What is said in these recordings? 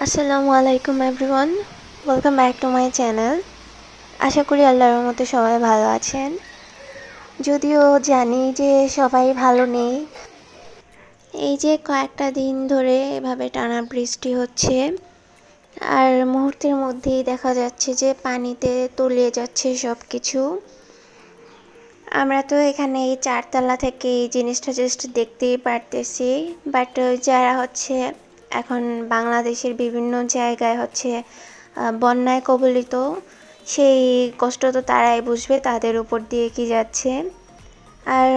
আসসালামু আলাইকুম everyone, welcome back to my channel. আশা করি আল্লাহর রহমতে সবাই ভালো আছেন। যদিও জানি যে সবাই ভালো নেই। এই যে কয়েকটা দিন ধরে এভাবে টানা বৃষ্টি হচ্ছে, আর মুহূর্তের মধ্যেই দেখা যাচ্ছে যে পানিতে তলিয়ে যাচ্ছে সব কিছু। আমরা তো এখানে এই 4 তলা থেকে এই জিনিসটা জাস্ট দেখতেই পারতেছি, বাট যারা হচ্ছে এখন বাংলাদেশের বিভিন্ন জায়গায় হচ্ছে বন্যায় কবলিত, সেই কষ্ট তো তারাই বুঝবে তাদের উপর দিয়ে কি যাচ্ছে। আর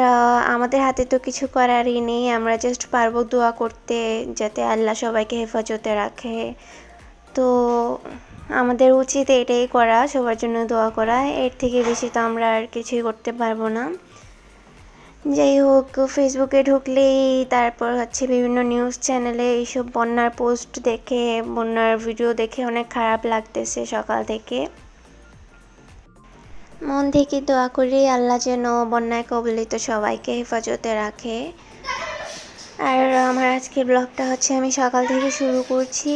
আমাদের হাতে তো কিছু করারই নেই, আমরা জাস্ট পারবো দোয়া করতে যাতে আল্লাহ সবাইকে হেফাজতে রাখে। তো আমাদের উচিত এটাই করা, সবার জন্য দোয়া করা। এর থেকে বেশি তো আমরা আর কিছুই করতে পারবো না। যাই হোক, ফেসবুকে ঢুকলেই তারপর হচ্ছে বিভিন্ন নিউজ চ্যানেলে এইসব বন্যার পোস্ট দেখে, বন্যার ভিডিও দেখে অনেক খারাপ লাগতেছে সকাল থেকে। মন থেকে দোয়া করি আল্লাহ যেন বন্যায় কবলিত সবাইকে হেফাজতে রাখে। আর আমার আজকের ব্লগটা হচ্ছে আমি সকাল থেকে শুরু করছি।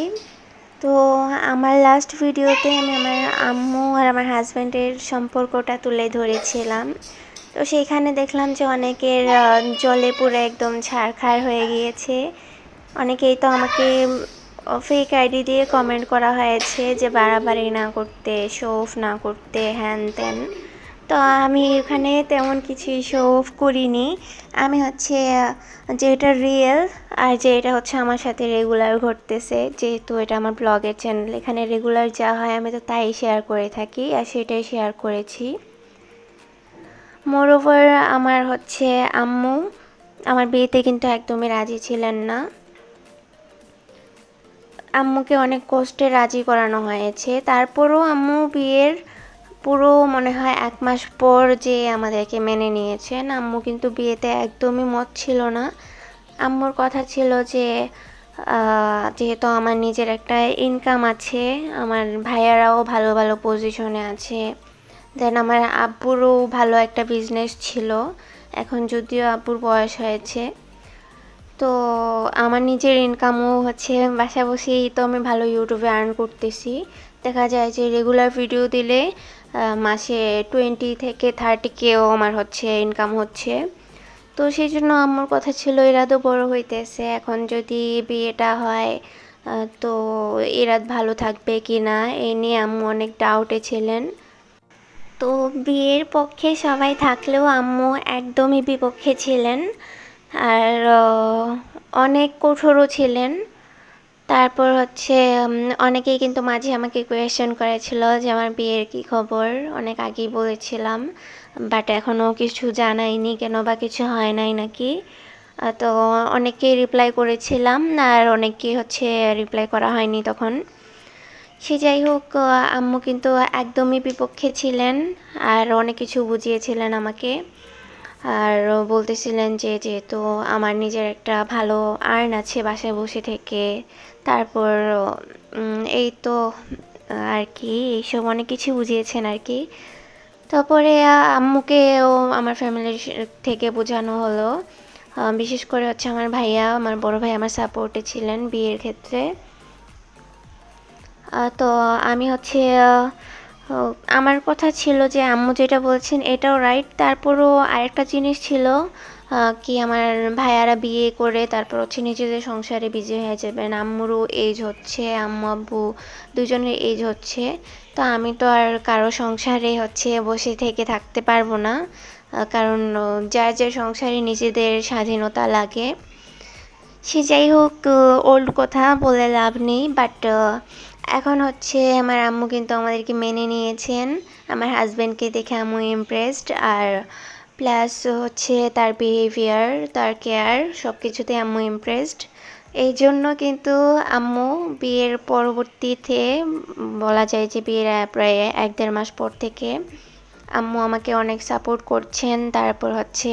তো আমার লাস্ট ভিডিওতে আমি আমার আম্মু আর আমার হাজব্যান্ডের সম্পর্কটা তুলে ধরেছিলাম। তো সেইখানে দেখলাম যে অনেকের জলে পুরো একদম ছারখার হয়ে গিয়েছে। অনেকেই তো আমাকে ফেক আইডি দিয়ে কমেন্ট করা হয়েছে যে বাড়াবাড়ি না করতে, শো অফ না করতে, হ্যান ত্যান। তো আমি এখানে তেমন কিছুই শো অফ করিনি। আমি হচ্ছে যে এটা রিয়েল, আর যে এটা হচ্ছে আমার সাথে রেগুলার ঘটতেছে, যেহেতু এটা আমার ব্লগের চ্যানেল, এখানে রেগুলার যা হয় আমি তো তাই শেয়ার করে থাকি, আর সেটাই শেয়ার করেছি। মোরওভার আমার হচ্ছে আম্মু আমার বিয়েতে কিন্তু একদমই রাজি ছিলেন না। আম্মুকে অনেক কষ্টে রাজি করানো হয়েছে, তারপরও আম্মু বিয়ের পুরো মনে হয় 1 মাস পর যে আমাদেরকে মেনে নিয়েছেন। আম্মু কিন্তু বিয়েতে একদমই মত ছিল না। আম্মুর কথা ছিল যে যেহেতু আমার নিজের একটা ইনকাম আছে, আমার ভাইয়ারাও ভালো ভালো পজিশনে আছে, দেন আমার আব্বুরও ভালো একটা বিজনেস ছিল, এখন যদিও আব্বুর বয়স হয়েছে, তো আমার নিজের ইনকামও হচ্ছে, বাসা বসেই তো আমি ভালো ইউটিউবে আর্ন করতেছি। দেখা যায় যে রেগুলার ভিডিও দিলে মাসে 20 থেকে 30Kও আমার হচ্ছে ইনকাম হচ্ছে। তো সেই জন্য আম্মুর কথা ছিল এরা তো বড় হইতেছে, এখন যদি বিয়েটা হয় তো এরা ভালো থাকবে কি না, এই নিয়ে আম্মু অনেক ডাউটে ছিলেন। তো বিয়ের পক্ষে সবাই থাকলেও আম্মু একদমই বিপক্ষে ছিলেন, আর অনেক কঠোরও ছিলেন। তারপর হচ্ছে অনেকেই কিন্তু মাঝে আমাকে কোয়েশ্চেন করেছিল যে আমার বিয়ের কি খবর, অনেক আগেই বলেছিলাম, বাট এখনও কিছু জানাইনি কেন, বা কিছু হয় নাই নাকি। তো অনেকেই রিপ্লাই করেছিলাম, আর অনেকেই হচ্ছে রিপ্লাই করা হয়নি তখন। সে যাই হোক, আম্মু কিন্তু একদমই বিপক্ষে ছিলেন, আর অনেক কিছু বুঝিয়েছিলেন আমাকে, আর বলতেছিলেন যে যেহেতু আমার নিজের একটা ভালো আর্ন আছে বাসায় বসে থেকে, তারপর এই তো আর কি, এইসব অনেক কিছু বুঝিয়েছেন আর কি। তারপরে আম্মুকেও আমার ফ্যামিলির থেকে বোঝানো হলো, বিশেষ করে হচ্ছে আমার ভাইয়া, আমার বড় ভাই আমার সাপোর্টে ছিলেন বিয়ের ক্ষেত্রে। তো আমি হচ্ছে আমার কথা ছিল যে আম্মু যেটা বলছেন এটাও রাইট, তারপরও আরেকটা জিনিস ছিল কি, আমার ভাইয়ারা বিয়ে করে তারপর হচ্ছে নিজেদের সংসারে বিজি হয়ে যাবেন, আম্মুরও এজ হচ্ছে, আম্মু আব্বু দুজনের এজ হচ্ছে। তো আমি তো আর কারো সংসারে হচ্ছে বসে থেকে থাকতে পারবো না, কারণ যার যার সংসারে নিজেদের স্বাধীনতা লাগে। সে যাই হোক, ওল্ড কথা বলে লাভ নেই, বাট এখন হচ্ছে আমার আম্মু কিন্তু আমাদেরকে মেনে নিয়েছেন। আমার হাজব্যান্ডকে দেখে আম্মু ইমপ্রেসড, আর প্লাস হচ্ছে তার বিহেভিয়ার, তার কেয়ার, সব কিছুতে আম্মু ইমপ্রেসড। এই জন্য কিন্তু আম্মু বিয়ের পরবর্তীতে, বলা যায় যে বিয়ের প্রায় 1-1.5 মাস পর থেকে আম্মু আমাকে অনেক সাপোর্ট করছেন। তারপর হচ্ছে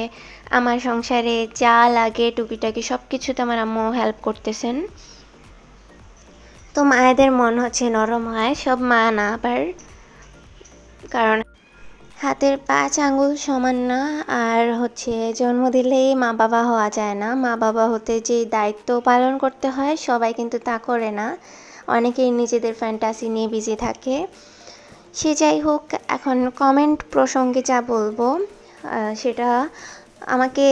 আমার সংসারে যা লাগে টুকিটাকি সব কিছুতে আমার আম্মু হেল্প করতেছেন। তো মায়েদের মন হচ্ছে নরম হয়, সব মা না আবার, কারণ হাতের 5 আঙ্গুল সমান না, আর হচ্ছে জন্ম দিলেই মা বাবা হওয়া যায় না, মা বাবা হতে যে দায়িত্ব পালন করতে হয় সবাই কিন্তু তা করে না। অনেকেই নিজেদের ফ্যান্টাসি নিয়ে বিজি থাকে। সে যাই হোক, এখন কমেন্ট প্রসঙ্গে যা বলবো সেটা আমাকে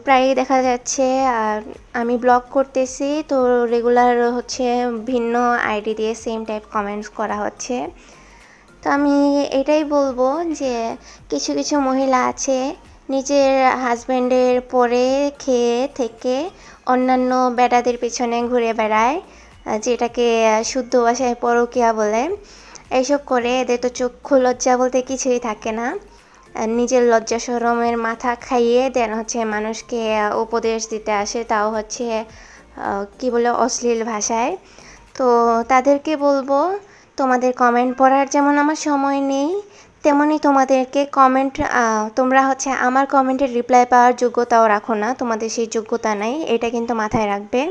প্রায়ই দেখা যাচ্ছে। আর আমি ব্লগ করতেছি, তো রেগুলার হচ্ছে ভিন্ন আইডি দিয়ে সেম টাইপ কমেন্টস করা হচ্ছে। তো আমি এটাই বলবো যে কিছু কিছু মহিলা আছে নিজের হাজব্যান্ডের পরে খেয়ে থেকে অন্যান্য বেটাদের পেছনে ঘুরে বেড়ায়, যেটাকে শুদ্ধ ভাষায় পরকীয়া বলে। এইসব করে এদের তো চক্ষু লজ্জা বলতে কিছুই থাকে না। নিজের লজ্জা শরমের মাথা খাইয়ে দেন হচ্ছে মানুষকে উপদেশ দিতে আসে, তাও হচ্ছে কি বলে অশ্লীল ভাষায়। তো তাদেরকে বলবো, তোমাদের কমেন্ট পড়ার যেমন আমার সময় নেই, তেমনি তোমাদেরকে কমেন্ট তোমরা হচ্ছে আমার কমেন্টের রিপ্লাই পাওয়ার যোগ্যতাও রাখো না, তোমাদের সেই যোগ্যতা নাই, এটা কিন্তু মাথায় রাখবে।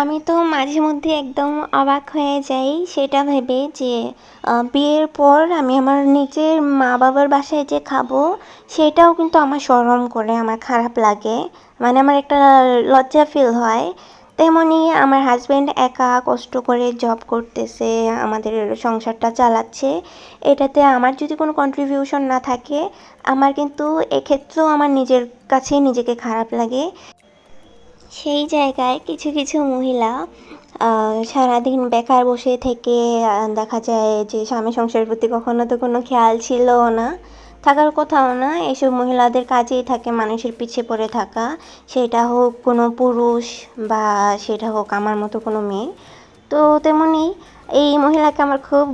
আমি তো মাঝে মধ্যে একদম অবাক হয়ে যাই সেটা ভেবে যে বিয়ের পর আমি আমার নিজের মা বাবার বাসায় যে খাবো সেটাও কিন্তু আমার শরম করে, আমার খারাপ লাগে, মানে আমার একটা লজ্জা ফিল হয়। তেমনি আমার হাজব্যান্ড একা কষ্ট করে জব করতেছে, আমাদের সংসারটা চালাচ্ছে, এটাতে আমার যদি কোনো কন্ট্রিবিউশন না থাকে আমার কিন্তু এক্ষেত্রেও আমার নিজের কাছেই নিজেকে খারাপ লাগে। সেই জায়গায় কিছু কিছু মহিলা সারাদিন বেকার বসে থেকে দেখা যায় যে স্বামী সংসারের প্রতি কখনো তো কোনো খেয়াল ছিলও না, থাকার কথাও না, এইসব মহিলাদের কাজেই থাকে মানুষের পিছে পড়ে থাকা, সেটা হোক কোনো পুরুষ বা সেটা হোক আমার মতো কোনো মেয়ে। তো তেমনি এই মহিলাকে আমার খুব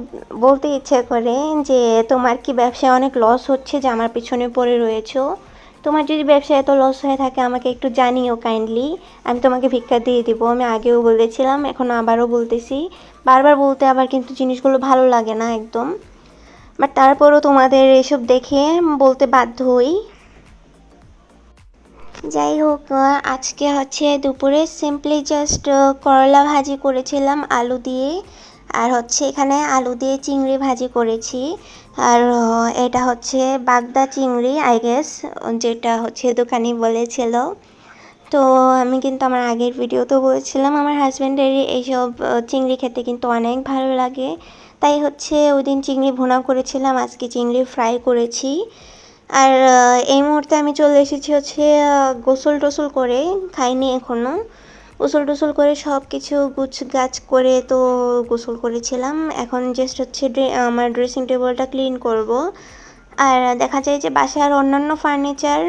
বলতে ইচ্ছে করে যে তোমার কি ব্যবসায় অনেক লস হচ্ছে যে আমার পিছনে পড়ে রয়েছো? তোমার যদি ব্যবসায় এত লস হয়ে থাকে আমাকে একটু জানিও কাইন্ডলি, আমি তোমাকে ভিক্ষা দিয়ে দিব। আমি আগেও বলেছিলাম, এখন আবারও বলতেছি, বারবার বলতে আবার কিন্তু জিনিসগুলো ভালো লাগে না একদম, বাট তারপরও তোমাদের এসব দেখে বলতে বাধ্য হই। যাই হোক, আজকে হচ্ছে দুপুরে সিম্পলি জাস্ট করলা ভাজি করেছিলাম আলু দিয়ে, আর হচ্ছে এখানে আলু দিয়ে চিংড়ি ভাজি করেছি। আর এটা হচ্ছে বাগদা চিংড়ি আই গেস, যেটা হচ্ছে দোকানি বলেছিল। তো আমি কিন্তু আমার আগের ভিডিওতেও বলেছিলাম আমার হাজব্যান্ডের এইসব চিংড়ি খেতে কিন্তু অনেক ভালো লাগে, তাই হচ্ছে ওই দিন চিংড়ি ভুনা করেছিলাম, আজকে চিংড়ি ফ্রাই করেছি। আর এই মুহূর্তে আমি চলে এসেছি হচ্ছে গোসল টোসল করে, খাইনি এখনও, গোসল টোসল করে সব কিছু গুছ গাছ করে তো গোসল করেছিলাম, এখন জাস্ট হচ্ছে আমার ড্রেসিং টেবিলটা ক্লিন করব। আর দেখা যায় যে বাসার অন্যান্য ফার্নিচার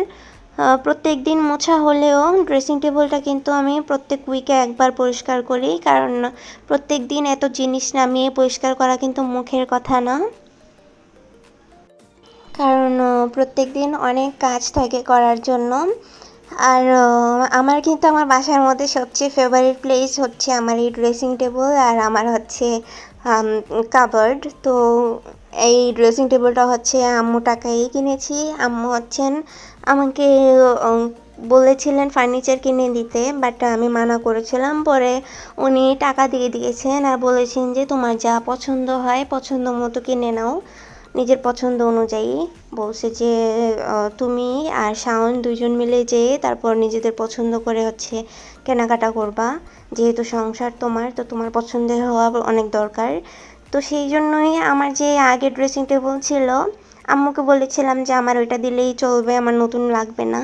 প্রত্যেক দিন মোছা হলেও ড্রেসিং টেবিলটা কিন্তু আমি প্রত্যেক উইকে একবার পরিষ্কার করি, কারণ প্রত্যেক দিন এত জিনিস নামিয়ে পরিষ্কার করা কিন্তু মুখের কথা না, কারণ প্রত্যেক দিন অনেক কাজ থাকে করার জন্য। আর আমার কিন্তু আমার বাসার মধ্যে সবচেয়ে ফেভারিট প্লেস হচ্ছে আমার এই ড্রেসিং টেবিল আর আমার হচ্ছে কাবার্ড। তো এই ড্রেসিং টেবিলটা হচ্ছে আম্মু টাকাই কিনেছি। আম্মু হচ্ছেন আমাকে বলেছিলেন ফার্নিচার কিনে দিতে, বাট আমি মানা করেছিলাম, পরে উনি টাকা দিয়ে দিয়েছেন আর বলেছেন যে তোমার যা পছন্দ হয় পছন্দ মতো কিনে নাও নিজের পছন্দ অনুযায়ী। বলছে যে তুমি আর শাওন দুজন মিলে যেয়ে তারপর নিজেদের পছন্দ করে হচ্ছে কেনাকাটা করবা, যেহেতু সংসার তোমার, তো তোমার পছন্দের হওয়া অনেক দরকার। তো সেই জন্যই আমার যে আগের ড্রেসিং টেবিল ছিল আম্মুকে বলেছিলাম যে আমার ওইটা দিলেই চলবে, আমার নতুন লাগবে না।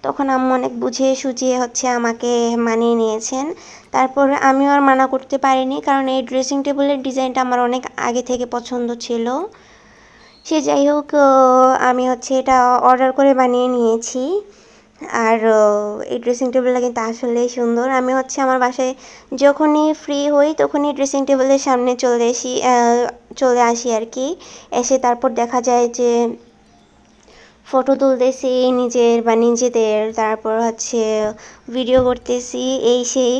তখন আম্মু অনেক বুঝিয়ে সুঝিয়ে হচ্ছে আমাকে মানিয়ে নিয়েছেন। তারপর আমিও আর মানা করতে পারিনি, কারণ এই ড্রেসিং টেবিলের ডিজাইনটা আমার অনেক আগে থেকে পছন্দ ছিল। সে যাই হোক, আমি হচ্ছে এটা অর্ডার করে বানিয়ে নিয়েছি। আর এই ড্রেসিং টেবিলটা কিন্তু আসলেই সুন্দর। আমি হচ্ছে আমার বাসায় যখনই ফ্রি হই তখনই ড্রেসিং টেবিলের সামনে চলে আসি আর কি। এসে তারপর দেখা যায় যে ফটো তুলতেছি নিজের বা নিজেদের, তারপর হচ্ছে ভিডিও করতেছি, এই সেই।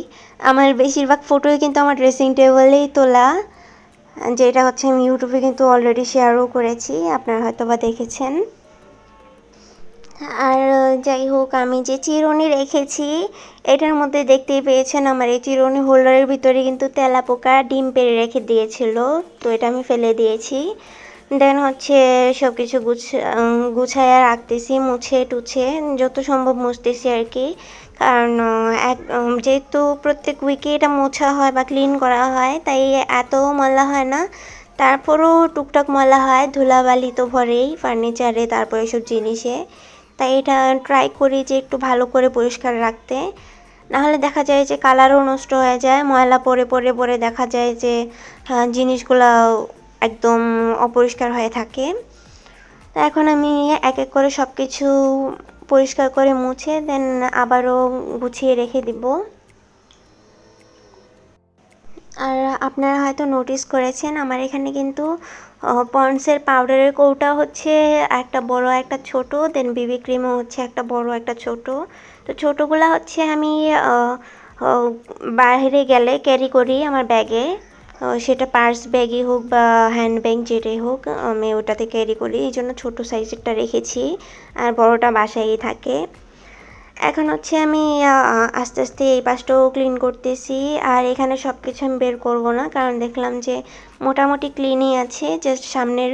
আমার বেশিরভাগ ফটোই কিন্তু আমার ড্রেসিং টেবিলেই তোলা, যেটা হচ্ছে আমি ইউটিউবে কিন্তু অলরেডি শেয়ারও করেছি, আপনারা হয়তো বা দেখেছেন। আর যাই হোক, আমি যে চিরুনি রেখেছি এটার মধ্যে দেখতেই পেয়েছেন আমার এই চিরুনি হোল্ডারের ভিতরে কিন্তু তেলাপোকা ডিম পেড়ে রেখে দিয়েছিল, তো এটা আমি ফেলে দিয়েছি। দেন হচ্ছে সব কিছু গুছাইয়া রাখতেছি, মুছে টুছে যত সম্ভব মুছতেছি আর কি, কারণ যেহেতু প্রত্যেক উইকে এটা মোছা হয় বা ক্লিন করা হয়, তাই এত ময়লা হয় না। তারপরও টুকটাক ময়লা হয়, ধুলাবালি তো ভরেই ফার্নিচারে, তারপর এসব জিনিসে। তাই এটা ট্রাই করি যে একটু ভালো করে পরিষ্কার রাখতে। নাহলে দেখা যায় যে কালারও নষ্ট হয়ে যায়, ময়লা পড়ে পড়ে পড়ে দেখা যায় যে জিনিসগুলো একদম অপরিষ্কার হয়ে থাকে। এখন আমি এক এক করে সব কিছু পরিষ্কার করে মুছে দেন আবারও গুছিয়ে রেখে দিব। আর আপনারা হয়তো নোটিস করেছেন আমার এখানে কিন্তু পন্ডসের পাউডারের কৌটা হচ্ছে একটা বড় একটা ছোট, দেন বিবি ক্রিমও হচ্ছে একটা বড় একটা ছোট। তো ছোটোগুলা হচ্ছে আমি বাইরে গেলে ক্যারি করি আমার ব্যাগে, সেটা পার্স ব্যাগই হোক বা হ্যান্ড ব্যাগ যেটাই হোক, আমি ওটাতে ক্যারি করি, এই জন্য ছোটো সাইজেরটা রেখেছি আর বড়টা বাসায়ই থাকে। এখন হচ্ছে আমি আস্তে আস্তে এই পাশটাও ক্লিন করতেছি। আর এখানে সব কিছু আমি বের করবো না, কারণ দেখলাম যে মোটামুটি ক্লিনই আছে, জাস্ট সামনের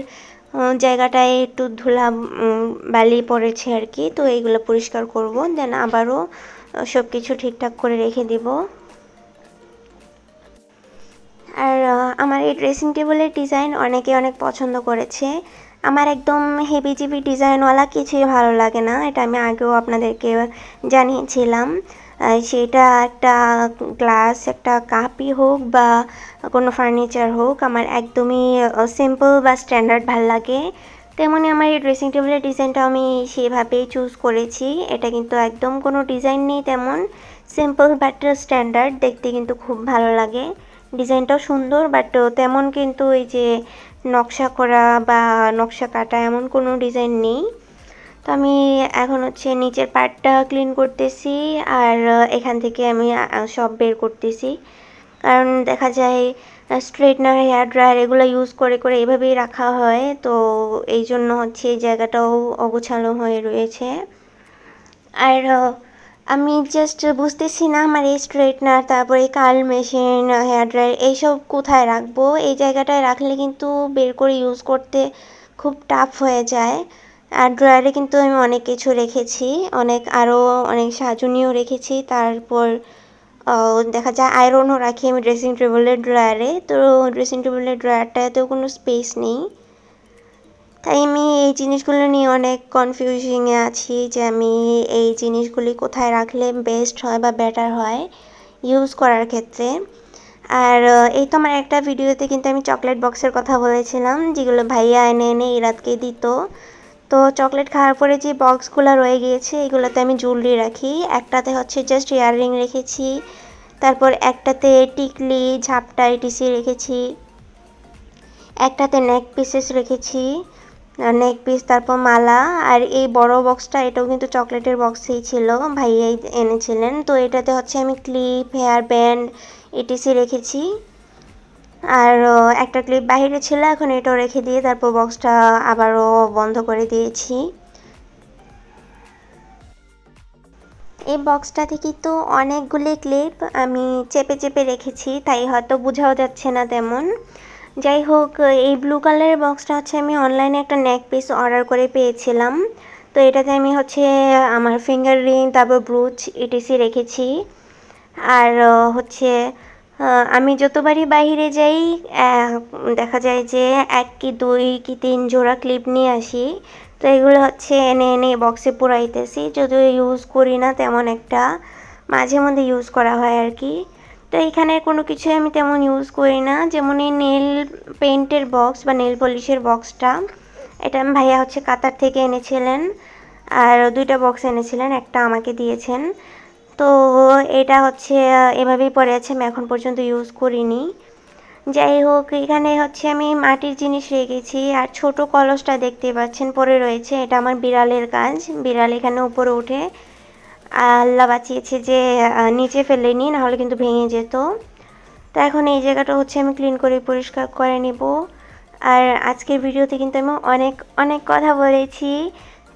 জায়গাটায় একটু ধুলা বালি পড়েছে আর কি। তো এইগুলো পরিষ্কার করব, দেন আবারও সব কিছু ঠিকঠাক করে রেখে দিব। আর আমার এই ড্রেসিং টেবিলের ডিজাইন অনেকে অনেক পছন্দ করেছে। আমার একদম হেভি-জিবি ডিজাইনওয়ালা কিছুই ভালো লাগে না, এটা আমি আগেও আপনাদেরকে জানিয়েছিলাম। সেটা একটা গ্লাস, একটা কাপই হোক বা কোনো ফার্নিচার হোক, আমার একদমই সিম্পল বা স্ট্যান্ডার্ড ভাল লাগে। তেমনি আমার এই ড্রেসিং টেবিলের ডিজাইনটা আমি সেভাবেই চুজ করেছি। এটা কিন্তু একদম কোনো ডিজাইন নেই তেমন, সিম্পল বাট স্ট্যান্ডার্ড, দেখতে কিন্তু খুব ভালো লাগে। ডিজাইনটাও সুন্দর, বাট তেমন কিন্তু এই যে নকশা করা বা নকশা কাটা এমন কোনো ডিজাইন নেই। তো আমি এখন হচ্ছে নিচের পার্টটা ক্লিন করতেছি, আর এখান থেকে আমি সব বের করতেছি। কারণ দেখা যায় স্ট্রেটনার, হেয়ার ড্রায়ার এগুলো ইউজ করে করে এভাবেই রাখা হয়, তো এই জন্য হচ্ছে এই জায়গাটাও অগোছালো হয়ে রয়েছে। আর আমি জাস্ট বুঝতেছি না আমার এই স্ট্রেটনার, তারপরে কার্ল মেশিন, হেয়ার ড্রায়ার এইসব কোথায় রাখবো। এই জায়গাটায় রাখলে কিন্তু বের করে ইউজ করতে খুব টাফ হয়ে যায়। আর ড্রয়ারে কিন্তু আমি অনেক কিছু রেখেছি, আরও অনেক সাজুনিও রেখেছি। তারপর দেখা যায় আয়রনও রাখি আমি ড্রেসিং টেবিলের ড্রয়ারে, তো ড্রেসিং টেবিলের ড্রয়ারটাতেও কোনো স্পেস নেই। তাই আমি এই জিনিসগুলো নিয়ে অনেক কনফিউজিংয়ে আছি যে আমি এই জিনিসগুলি কোথায় রাখলে বেস্ট হয় বা বেটার হয় ইউজ করার ক্ষেত্রে। আর এই তো আমার একটা ভিডিওতে কিন্তু আমি চকলেট বক্সের কথা বলেছিলাম, যেগুলো ভাইয়া এনে এনে ইরাতকে দিত। তো চকলেট খাওয়ার পরে যে বক্সগুলো রয়ে গিয়েছে এগুলোতে আমি জুয়েলারি রাখি। একটাতে হচ্ছে জাস্ট ইয়াররিং রেখেছি, তারপর একটাতে টিকলি, ঝাপটা ইটিসি রেখেছি, একটাতে নেক পিসেস রেখেছি, নেক পিস, তারপর মালা। আর এই বড় বক্সটা এটাও কিন্তু চকলেটের বক্সেই ছিল, ভাইয়াই এনেছিলেন। তো এটাতে হচ্ছে আমি ক্লিপ, হেয়ার ব্যান্ড ইটিসি রেখেছি। আর একটা ক্লিপ বাহিরে ছিল, এখন এটাও রেখে দিয়ে তারপর বক্সটা আবারও বন্ধ করে দিয়েছি। এই বক্সটা থেকে তো অনেকগুলি ক্লিপ আমি চেপে চেপে রেখেছি, তাই হয়তো বোঝাও যাচ্ছে না তেমন। যাই হোক, এই ব্লু কালারের বক্সটা হচ্ছে আমি অনলাইনে একটা নেক পিস অর্ডার করে পেয়েছিলাম। তো এটাতে আমি হচ্ছে আমার ফিঙ্গার রিং, তারপর ব্রুচ ইটিসি রেখেছি। আর হচ্ছে আমি যতবারই বাইরে যাই দেখা যায় যে 1 কি 2 কি 3 জোড়া ক্লিপ নিয়ে আসি। তো এগুলো হচ্ছে এনে এনে বক্সে পুরাইতেছি, যদিও ইউজ করি না তেমন একটা, মাঝে মধ্যে ইউজ করা হয় আর কি। তো এখানে কোনো কিছুই আমি তেমন ইউজ করি না, যেমন এই নেল পেইন্টের বক্স বা নেল পলিশের বক্সটা, এটা আমি ভাইয়া হচ্ছে কাতার থেকে এনেছিলেন। আর 2টা বক্স এনেছিলেন, একটা আমাকে দিয়েছেন। তো এটা হচ্ছে এভাবেই পড়ে আছে, আমি এখন পর্যন্ত ইউজ করিনি। যাই হোক, এখানে হচ্ছে আমি মাটির জিনিস রেখেছি। আর ছোট কলসটা দেখতে পাচ্ছেন পড়ে রয়েছে, এটা আমার বিড়ালের কাজ, বিড়াল এখানে উপরে উঠে, আল্লাহ বাঁচিয়েছে যে নিচে ফেলেনি, নাহলে কিন্তু ভেঙে যেত। তো এখন এই জায়গাটা হচ্ছে আমি ক্লিন করে পরিষ্কার করে নেব। আর আজকের ভিডিওতে কিন্তু আমি অনেক অনেক কথা বলেছি,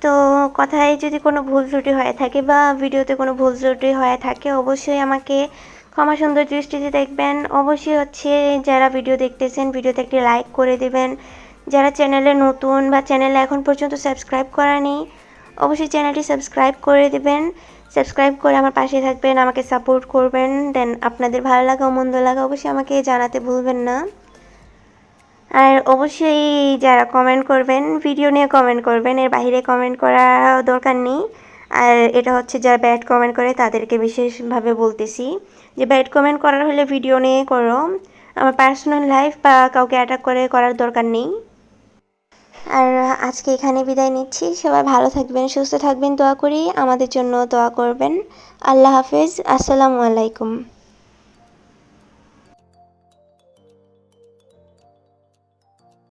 তো কথায় যদি কোনো ভুল ত্রুটি হয়ে থাকে বা ভিডিওতে কোনো ভুল ত্রুটি হয়ে থাকে অবশ্যই আমাকে ক্ষমা সুন্দর দৃষ্টিতে দেখবেন। অবশ্যই হচ্ছে যারা ভিডিও দেখতেছেন ভিডিওতে একটি লাইক করে দেবেন। যারা চ্যানেলে নতুন বা চ্যানেলে এখন পর্যন্ত সাবস্ক্রাইব করেনি অবশ্যই চ্যানেলটি সাবস্ক্রাইব করে দেবেন। সাবস্ক্রাইব করে আমার পাশে থাকবেন, আমাকে সাপোর্ট করবেন। দেন আপনাদের ভালো লাগা ও মন্দ লাগা অবশ্যই আমাকে জানাতে ভুলবেন না। আর অবশ্যই যারা কমেন্ট করবেন, ভিডিও নিয়ে কমেন্ট করবেন, এর বাইরে কমেন্ট করার দরকার নেই। আর এটা হচ্ছে যারা ব্যাড কমেন্ট করে তাদেরকে বিশেষভাবে বলতেছি যে ব্যাড কমেন্ট করার হলে ভিডিও নিয়ে করো, আমার পার্সোনাল লাইফ বা কাউকে অ্যাটাক করে করার দরকার নেই। আর আজকে এখানে বিদায় নিচ্ছি। সবাই ভালো থাকবেন, সুস্থ থাকবেন, দোয়া করি। আমাদের জন্য দোয়া করবেন। আল্লাহ হাফেজ। আসসালামু আলাইকুম।